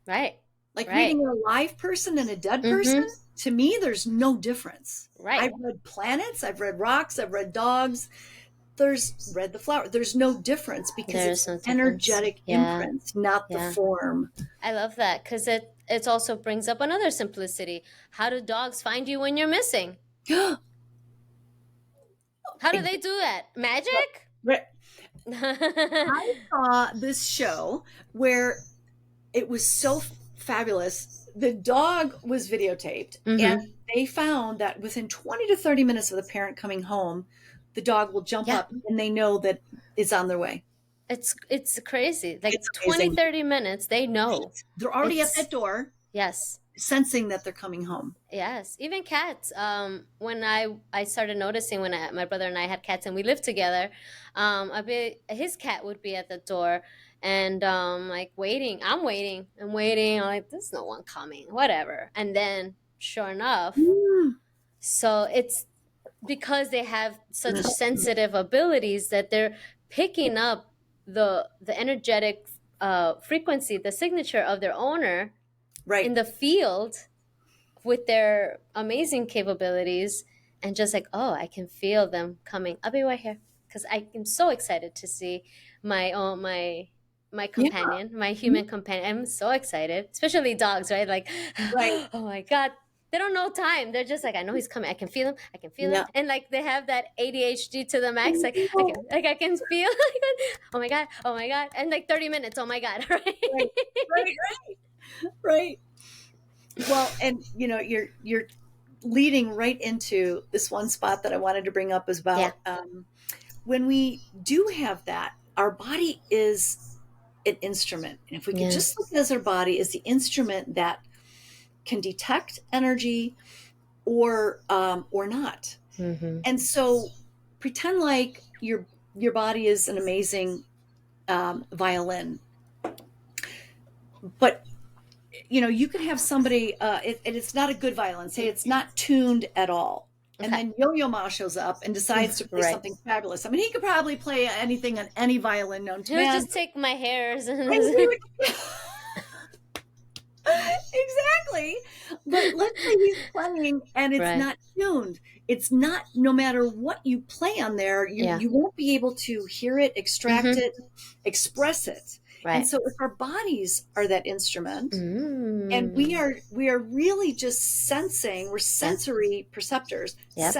Speaker 2: Right.
Speaker 1: Like
Speaker 2: Right.
Speaker 1: reading a live person and a dead person,
Speaker 2: Mm-hmm.
Speaker 1: to me, there's no difference.
Speaker 2: Right.
Speaker 1: I've read planets, I've read rocks, I've read dogs, there's read the flower. There's no difference because
Speaker 2: There
Speaker 1: it's
Speaker 2: is no difference.
Speaker 1: energetic
Speaker 2: Yeah.
Speaker 1: imprints, not the
Speaker 2: Yeah.
Speaker 1: form.
Speaker 2: I love that because it also brings up another simplicity. How do dogs find you when you're missing? How do they do that? Magic?
Speaker 1: I saw this show where it was so fabulous. The dog was videotaped, and
Speaker 2: Mm-hmm.
Speaker 1: they found that within 20 to 30 minutes of the parent coming home, the dog will jump
Speaker 2: Yeah.
Speaker 1: up and they know that it's on their way.
Speaker 2: It's crazy.
Speaker 1: It's
Speaker 2: Like 20,
Speaker 1: amazing.
Speaker 2: 30 minutes, they know.
Speaker 1: They're already at
Speaker 2: It's
Speaker 1: that door,
Speaker 2: yes.
Speaker 1: sensing that they're coming home.
Speaker 2: Yes, even cats. When I started noticing when my brother and I had cats and we lived together, his cat would be at the door and like waiting. I'm waiting and waiting. I'm like, there's no one coming, whatever. And then, sure enough,
Speaker 1: Mm.
Speaker 2: so it's because they have such sensitive abilities that they're picking up the energetic frequency, the signature of their owner in
Speaker 1: Right.
Speaker 2: the field with their amazing capabilities and just like, oh, I can feel them coming. I'll be right here because I am so excited to see my
Speaker 1: Yeah.
Speaker 2: companion, my human companion. I'm so excited, especially dogs, right? Like,
Speaker 1: Right.
Speaker 2: oh my god, they don't know time. They're just like, I know he's coming. I can feel him. I can feel him.
Speaker 1: Yeah.
Speaker 2: And like they have that ADHD to the max.
Speaker 1: Oh,
Speaker 2: I can feel. Oh my god. Oh my god. And like 30 minutes. Oh my god. Right.
Speaker 1: right. Right. Right. Well, and you're leading right into this one spot that I wanted to bring up is
Speaker 2: Yeah.
Speaker 1: about when we do have that, our body is an instrument. And if we could
Speaker 2: Yeah.
Speaker 1: just look at our body as the instrument that can detect energy or not.
Speaker 2: Mm-hmm.
Speaker 1: And so pretend like your body is an amazing violin, but you could have somebody and it's not a good violin, say it's not tuned at all, and
Speaker 2: Okay.
Speaker 1: then Yo-Yo Ma shows up and decides to play
Speaker 2: Right.
Speaker 1: something fabulous. I mean, he could probably play anything on any violin known to
Speaker 2: He'll
Speaker 1: man.
Speaker 2: just take my hairs and
Speaker 1: And he would- exactly. But let's say he's playing and it's
Speaker 2: right.
Speaker 1: not tuned. It's not, no matter what you play on there, you,
Speaker 2: Yeah.
Speaker 1: you won't be able to hear it, extract
Speaker 2: Mhm.
Speaker 1: it, express it. And
Speaker 2: Right.
Speaker 1: so if our bodies are that instrument, and we
Speaker 2: Mm.
Speaker 1: are really just sensing, we're
Speaker 2: Yeah.
Speaker 1: sensory perceptors,
Speaker 2: Yep.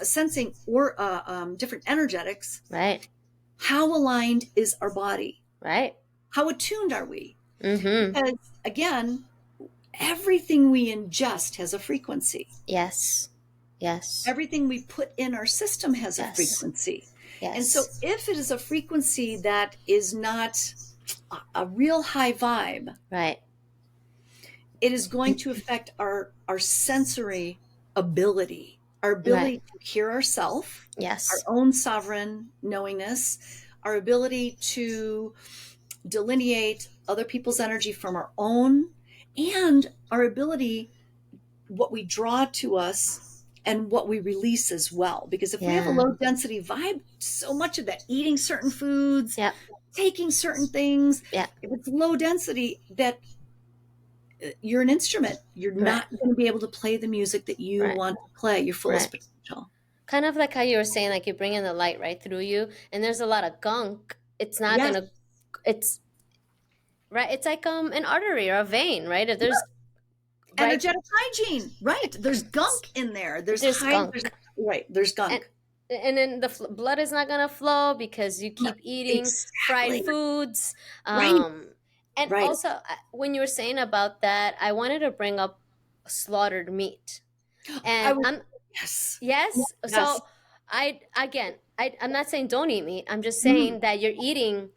Speaker 1: sensing or different energetics.
Speaker 2: Right.
Speaker 1: How aligned is our body?
Speaker 2: Right.
Speaker 1: How attuned are we?
Speaker 2: Mm-hmm.
Speaker 1: Because again, everything we ingest has a frequency.
Speaker 2: Yes. Yes.
Speaker 1: Everything we put in our system has a
Speaker 2: Yes.
Speaker 1: frequency.
Speaker 2: Yes.
Speaker 1: And so if it is a frequency that is not a real high vibe,
Speaker 2: right.
Speaker 1: it is going to affect our sensory ability, our
Speaker 2: Right.
Speaker 1: ability to hear ourselves,
Speaker 2: Yes.
Speaker 1: our own sovereign knowingness, our ability to delineate other people's energy from our own, and our ability what we draw to us and what we release as well. Because if we have a
Speaker 2: Yeah.
Speaker 1: low density vibe, so much of that eating certain foods,
Speaker 2: Yep.
Speaker 1: taking certain things,
Speaker 2: Yeah.
Speaker 1: if it's low density, that you're an instrument. You're
Speaker 2: Right.
Speaker 1: not going to be able to play the music that you
Speaker 2: Right.
Speaker 1: want to play, your fullest
Speaker 2: Right.
Speaker 1: potential.
Speaker 2: Kind of like how you were saying, like you bring in the light right through you, and there's a lot of gunk. It's not
Speaker 1: Yes.
Speaker 2: gonna. It's right. It's like an artery or a vein, right? If there's right,
Speaker 1: Energetic hygiene. Right. There's gunk in there.
Speaker 2: there's
Speaker 1: There's
Speaker 2: gunk,
Speaker 1: right. There's
Speaker 2: and
Speaker 1: gunk.
Speaker 2: then the blood is not gonna flow because you
Speaker 1: No,
Speaker 2: keep eating fried
Speaker 1: exactly.
Speaker 2: foods.
Speaker 1: Right.
Speaker 2: And
Speaker 1: Right.
Speaker 2: also, when you were saying about that, I wanted to bring up slaughtered meat,
Speaker 1: I
Speaker 2: and
Speaker 1: was,
Speaker 2: I'm
Speaker 1: yes.
Speaker 2: yes.
Speaker 1: Yes.
Speaker 2: So I'm not saying don't eat meat. I'm just
Speaker 1: Mhm.
Speaker 2: saying that you're eating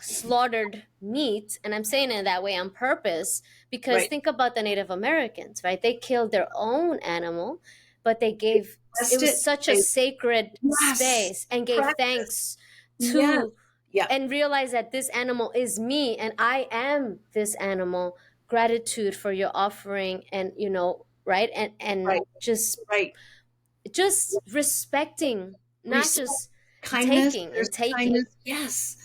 Speaker 2: slaughtered meat, and I'm saying it that way on purpose because
Speaker 1: Right.
Speaker 2: think about the Native Americans, right? They killed their own animal, but they
Speaker 1: They
Speaker 2: gave it
Speaker 1: blessed
Speaker 2: was
Speaker 1: it.
Speaker 2: such a
Speaker 1: They,
Speaker 2: sacred
Speaker 1: yes.
Speaker 2: space and gave
Speaker 1: Practice.
Speaker 2: thanks
Speaker 1: Yes.
Speaker 2: to
Speaker 1: Yeah.
Speaker 2: and realized that this animal is me and I am this animal. Gratitude for your offering, and right, and
Speaker 1: Right. Right.
Speaker 2: just respecting, not
Speaker 1: Respect,
Speaker 2: just
Speaker 1: kindness.
Speaker 2: taking
Speaker 1: There's
Speaker 2: and taking.
Speaker 1: kindness. Yes.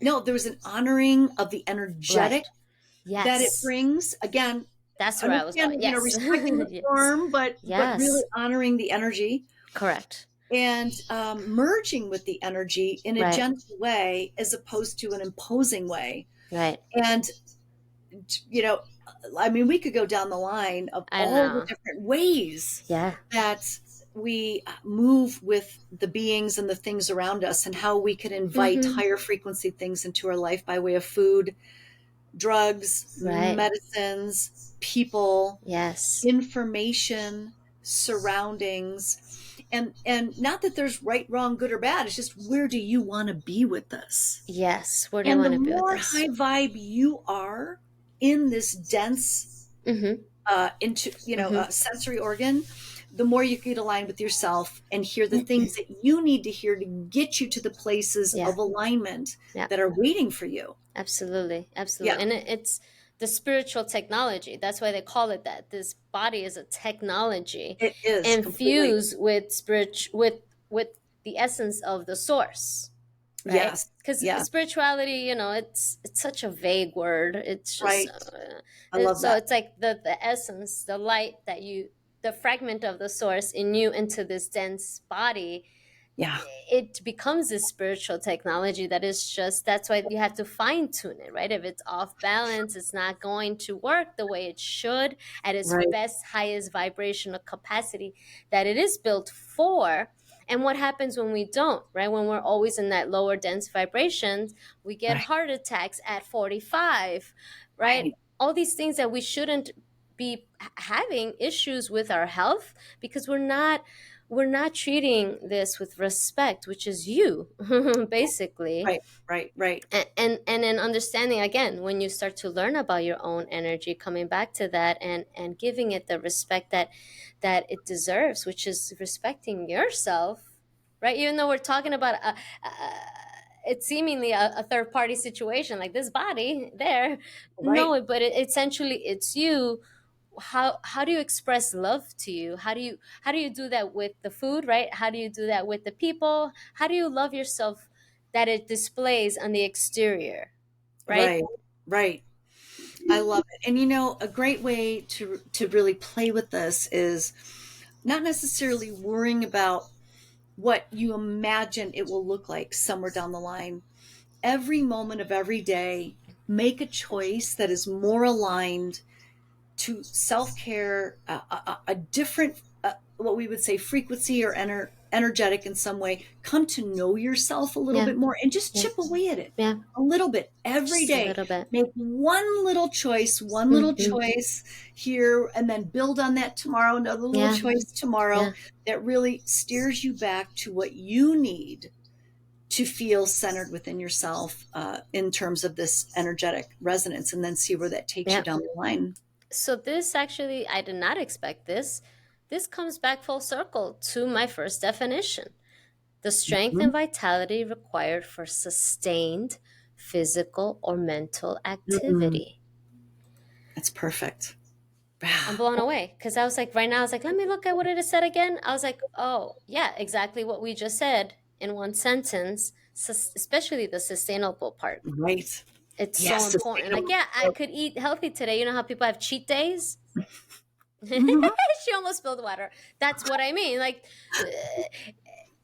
Speaker 1: No, there was an honoring of the
Speaker 2: Right.
Speaker 1: energetic that it
Speaker 2: Yes.
Speaker 1: brings. Again,
Speaker 2: That's where I was
Speaker 1: understand,
Speaker 2: going. Yes.
Speaker 1: respecting the
Speaker 2: Yes.
Speaker 1: form, but really
Speaker 2: Yes.
Speaker 1: honoring the energy
Speaker 2: Correct.
Speaker 1: and merging with the energy in a
Speaker 2: Right.
Speaker 1: gentle way as opposed to an imposing way.
Speaker 2: Right.
Speaker 1: And you know, I mean, we could go down the line of
Speaker 2: I
Speaker 1: all the
Speaker 2: know.
Speaker 1: different ways
Speaker 2: Yeah.
Speaker 1: that we move with the beings and the things around us and how we can invite
Speaker 2: Mm-hmm.
Speaker 1: higher frequency things into our life by way of food, drugs,
Speaker 2: Right.
Speaker 1: medicines, people,
Speaker 2: Yes.
Speaker 1: information, surroundings. And not that there's right, wrong, good or bad. It's just where do you want to be with this?
Speaker 2: Yes. Where do you
Speaker 1: And the
Speaker 2: want to be with
Speaker 1: more
Speaker 2: this?
Speaker 1: high vibe you are in this dense
Speaker 2: Mm-hmm.
Speaker 1: into
Speaker 2: Mm-hmm.
Speaker 1: sensory organ, the more you get aligned with yourself and hear the things that you need to hear to get you to the places
Speaker 2: Yeah.
Speaker 1: of alignment
Speaker 2: Yeah.
Speaker 1: that are waiting for you.
Speaker 2: Absolutely.
Speaker 1: Yeah,
Speaker 2: Absolutely. And it's the spiritual technology. That's why they call it that. This body is a technology
Speaker 1: it is completely.
Speaker 2: infused with with the essence of the source, right?
Speaker 1: Yes.
Speaker 2: Because
Speaker 1: Yeah.
Speaker 2: spirituality, it's such a vague word. It's just
Speaker 1: Right. I love
Speaker 2: so
Speaker 1: that.
Speaker 2: it's like the essence, the light the fragment of the source in you into this dense body.
Speaker 1: Yeah.
Speaker 2: It becomes this spiritual technology that is just that's why you have to fine tune it, right? If it's off balance, it's not going to work the way it should at its
Speaker 1: Right.
Speaker 2: best highest vibrational capacity that it is built for. And what happens when we don't, right? When we're always in that lower dense vibrations, we get
Speaker 1: Right.
Speaker 2: heart attacks at 45, right?
Speaker 1: Right.
Speaker 2: All these things that we shouldn't be having issues with our health because we're not treating this with respect, which is you, basically.
Speaker 1: Right. Right. Right.
Speaker 2: And then understanding again when you start to learn about your own energy, coming back to that and giving it the respect that it deserves, which is respecting yourself, right? Even though we're talking about it's seemingly a third party situation like this body there,
Speaker 1: Right.
Speaker 2: no, but essentially it's you. How do you express love to you? How do you do that with the food, right? How do you do that with the people? How do you love yourself that it displays on the exterior, right?
Speaker 1: Right. Right. I love it. And a great way to really play with this is not necessarily worrying about what you imagine it will look like somewhere down the line. Every moment of every day, make a choice that is more aligned to self-care, a different what we would say frequency or energetic in some way. Come to know yourself a little
Speaker 2: Yeah.
Speaker 1: bit more and just
Speaker 2: Yeah.
Speaker 1: chip away at it
Speaker 2: Yeah.
Speaker 1: a little bit every
Speaker 2: Just a
Speaker 1: day.
Speaker 2: little bit.
Speaker 1: Make one little
Speaker 2: Hmm.
Speaker 1: choice here, and then build on that tomorrow, another little
Speaker 2: Yeah.
Speaker 1: choice tomorrow
Speaker 2: Yeah.
Speaker 1: that really steers you back to what you need to feel centered within yourself, in terms of this energetic resonance, and then see where that takes you
Speaker 2: Yeah.
Speaker 1: down the line.
Speaker 2: So this actually, I did not expect this. This comes back full circle to my first definition. The strength and
Speaker 1: Mhm.
Speaker 2: vitality required for sustained physical or mental
Speaker 1: Mm,
Speaker 2: activity.
Speaker 1: that's perfect.
Speaker 2: I'm blown away because I was like, right now, I was like, let me look at what it is said again. I was like, oh, yeah, exactly what we just said in one sentence, especially the sustainable part.
Speaker 1: Right.
Speaker 2: It's so
Speaker 1: Yes.
Speaker 2: important. Like,
Speaker 1: Sustainable.
Speaker 2: yeah, I could eat healthy today. You know how people have cheat days?
Speaker 1: Mhm.
Speaker 2: She almost spilled water. That's what I mean. Like,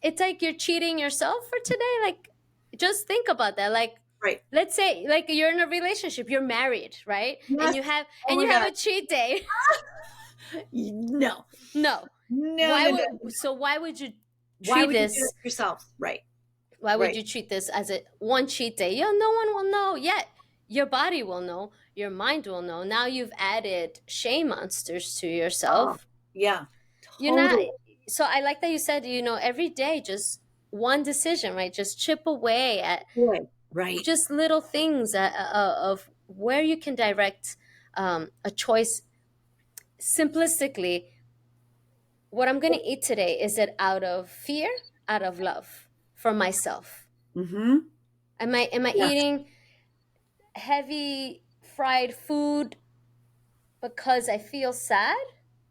Speaker 2: it's like you're cheating yourself for today. Like, just think about that. Like,
Speaker 1: Right.
Speaker 2: let's say like you're in a relationship, you're married, right? And
Speaker 1: Yes. Oh
Speaker 2: you
Speaker 1: my
Speaker 2: have
Speaker 1: God.
Speaker 2: a cheat day.
Speaker 1: No.
Speaker 2: No.
Speaker 1: No, no, no.
Speaker 2: Why would you
Speaker 1: Why
Speaker 2: treat
Speaker 1: would you do that
Speaker 2: this?
Speaker 1: to yourself? Right.
Speaker 2: Why would
Speaker 1: Right.
Speaker 2: you treat this as a one cheat day? Yeah, no one will know yet. Your body will know, your mind will know. Now you've added shame monsters to
Speaker 1: Oh,
Speaker 2: yourself.
Speaker 1: yeah.
Speaker 2: You're not
Speaker 1: Totally.
Speaker 2: so I like that you said, every day just one decision, right? Just chip away at
Speaker 1: Right. Right.
Speaker 2: just little things of where you can direct a choice simplistically. What I'm going to eat today, is it out of fear, out of love for myself?
Speaker 1: Mm-hmm.
Speaker 2: Am I
Speaker 1: Yes.
Speaker 2: eating heavy fried food because I feel sad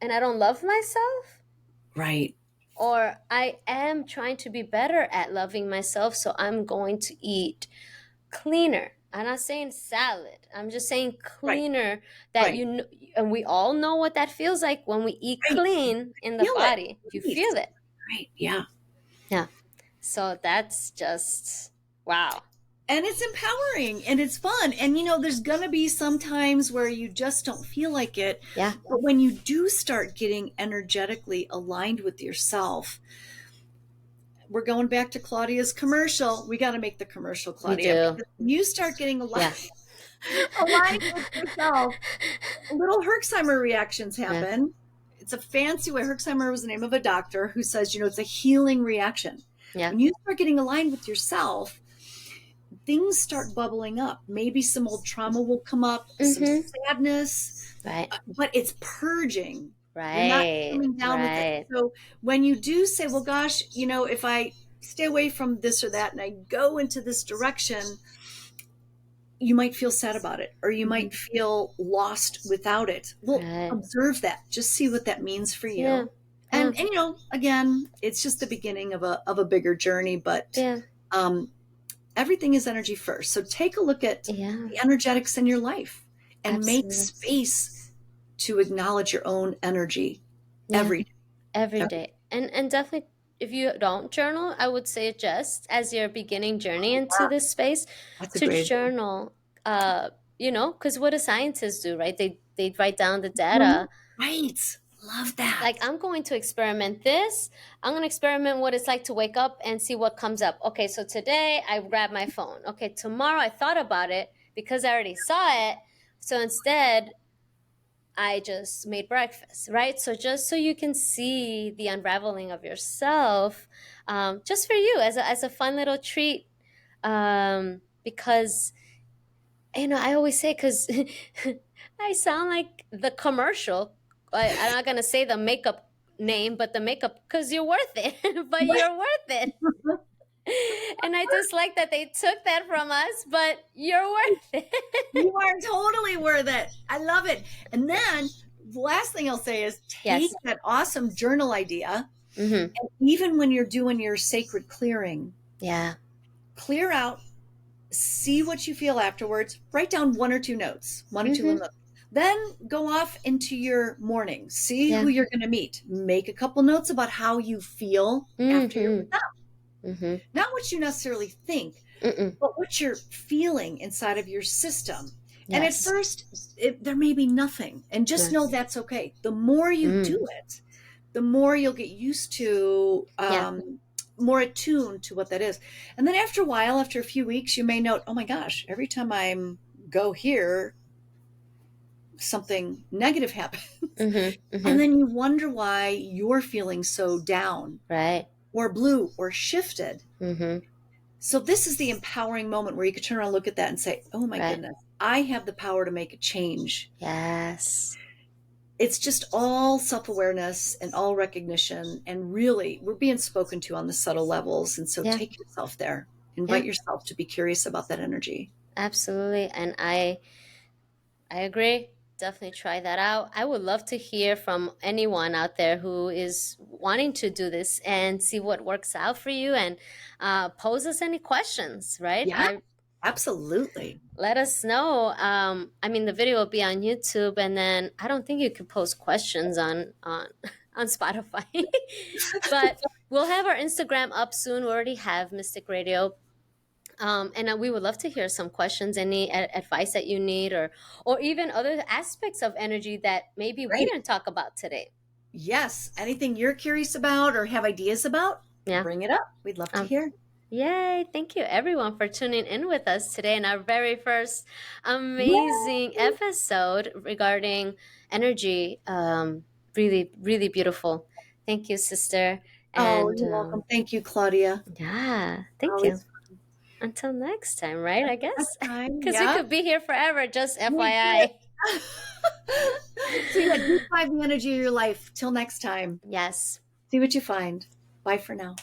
Speaker 2: and I don't love myself?
Speaker 1: Right.
Speaker 2: Or I am trying to be better at loving myself, so I'm going to eat cleaner. I'm not saying salad. I'm just saying
Speaker 1: Right.
Speaker 2: cleaner, that
Speaker 1: Right.
Speaker 2: and we all know what that feels like when we eat
Speaker 1: Right.
Speaker 2: clean in the
Speaker 1: Feel it.
Speaker 2: body. You
Speaker 1: Release.
Speaker 2: feel it.
Speaker 1: Right. Yeah.
Speaker 2: Yeah. So that's just wow.
Speaker 1: And it's empowering and it's fun. And there's going to be some times where you just don't feel like it.
Speaker 2: Yeah,
Speaker 1: But when you do start getting energetically aligned with yourself, we're going back to Claudia's commercial. We got to make the commercial,
Speaker 2: we
Speaker 1: Claudia,
Speaker 2: do.
Speaker 1: because when you start getting
Speaker 2: Yeah.
Speaker 1: aligned with yourself, little Herxheimer reactions
Speaker 2: Yeah.
Speaker 1: happen. It's a fancy way. Herxheimer was the name of a doctor who says, it's a healing reaction.
Speaker 2: Yeah.
Speaker 1: When you start getting aligned with yourself, things start bubbling up. Maybe some old trauma will come up, some
Speaker 2: Mhm.
Speaker 1: sadness,
Speaker 2: Right.
Speaker 1: but it's purging. You're not
Speaker 2: Right.
Speaker 1: coming down with it.
Speaker 2: Right.
Speaker 1: So when you do say, well, gosh, if I stay away from this or that and I go into this direction, you might feel sad about it, or you
Speaker 2: Mhm.
Speaker 1: might feel lost without it. Well,
Speaker 2: Right.
Speaker 1: observe that. Just see what that means for
Speaker 2: Yeah.
Speaker 1: you.
Speaker 2: Yeah.
Speaker 1: And again, it's just the beginning of a bigger journey, but
Speaker 2: Yeah.
Speaker 1: um, everything is energy first. So take a look at
Speaker 2: Yeah.
Speaker 1: the energetics in your life and make
Speaker 2: Absolutely.
Speaker 1: space to acknowledge your own energy
Speaker 2: Yeah.
Speaker 1: every day.
Speaker 2: Every day. And definitely, if you don't journal, I would suggest as your beginning journey into
Speaker 1: Yeah,
Speaker 2: this space
Speaker 1: that's a
Speaker 2: to
Speaker 1: great idea.
Speaker 2: journal. Because what do scientists do, right? They write down the
Speaker 1: Mhm.
Speaker 2: data.
Speaker 1: Right. Love that.
Speaker 2: Like, I'm going to experiment this. I'm going to experiment what it's like to wake up and see what comes up. Okay, so today I grabbed my phone. Okay, tomorrow I thought about it because I already saw it. So instead, I just made breakfast, right? So just so you can see the unraveling of yourself, just for you as a fun little treat, because I always say, because I sound like the commercial. I'm not gonna say the makeup name, but the makeup, because you're worth it, but
Speaker 1: Right.
Speaker 2: you're worth it. And I just like that they took that from us, but you're worth it.
Speaker 1: You are totally worth it. I love it. And then the last thing I'll say is take
Speaker 2: Yes.
Speaker 1: that awesome journal idea,
Speaker 2: Mm-hmm.
Speaker 1: and even when you're doing your sacred clearing,
Speaker 2: Yeah.
Speaker 1: clear out, see what you feel afterwards, write down one or two notes, one or two
Speaker 2: Mm-hmm.
Speaker 1: little notes. Then go off into your morning, see who
Speaker 2: Yeah.
Speaker 1: you're going to meet, make a couple notes about how you feel after you're
Speaker 2: Mm-hmm.
Speaker 1: with them.
Speaker 2: Mm-hmm.
Speaker 1: Not what you necessarily think,
Speaker 2: Mm-mm.
Speaker 1: but what you're feeling inside of your system. And at
Speaker 2: Yes.
Speaker 1: first, there may be nothing, and just
Speaker 2: Yeah.
Speaker 1: know that's okay. The more you do
Speaker 2: Mm.
Speaker 1: it, the more you'll get used to,
Speaker 2: Yeah.
Speaker 1: more attuned to what that is. And then after a while, after a few weeks, you may note, oh my gosh, every time I go here, something negative happens.
Speaker 2: Mm-hmm.
Speaker 1: And
Speaker 2: Mm-hmm.
Speaker 1: then you wonder why you're feeling so down
Speaker 2: Right.
Speaker 1: or blue or shifted.
Speaker 2: Mm-hmm.
Speaker 1: So this is the empowering moment where you could turn around and look at that and say, oh my
Speaker 2: Right.
Speaker 1: goodness, I have the power to make a change.
Speaker 2: Yes.
Speaker 1: It's just all self-awareness and all recognition. And really, we're being spoken to on the subtle levels. And so
Speaker 2: Yeah.
Speaker 1: take yourself there.
Speaker 2: Yeah.
Speaker 1: Invite yourself to be curious about that energy.
Speaker 2: Absolutely. And I agree. definitely try that out. I would love to hear from anyone out there who is wanting to do this and see what works out for you, and pose us any questions, right?
Speaker 1: Yeah,
Speaker 2: I
Speaker 1: absolutely.
Speaker 2: Let us know. I mean, the video will be on YouTube, and then I don't think you can post questions on on Spotify, but we'll have our Instagram up soon. We already have Mystic Radio, and we would love to hear some questions, any advice that you need, or even other aspects of energy that maybe we
Speaker 1: Great.
Speaker 2: didn't talk about today.
Speaker 1: Yes. Anything you're curious about or have ideas about,
Speaker 2: Yeah.
Speaker 1: bring it up. We'd love to
Speaker 2: Um,
Speaker 1: hear.
Speaker 2: Yay. Thank you, everyone, for tuning in with us today in our very first amazing
Speaker 1: Yay.
Speaker 2: episode regarding energy. Really, really beautiful. Thank you, sister.
Speaker 1: Oh,
Speaker 2: And
Speaker 1: you're welcome. Thank you, Claudia.
Speaker 2: yeah, thank you.
Speaker 1: Always
Speaker 2: Until next time, right? I
Speaker 1: next
Speaker 2: guess.
Speaker 1: time.
Speaker 2: Because we
Speaker 1: Yeah.
Speaker 2: could be here forever, just
Speaker 1: We could.
Speaker 2: FYI.
Speaker 1: So yeah, deep dive the energy of your life. Till next time.
Speaker 2: Yes.
Speaker 1: See what you find. Bye for now.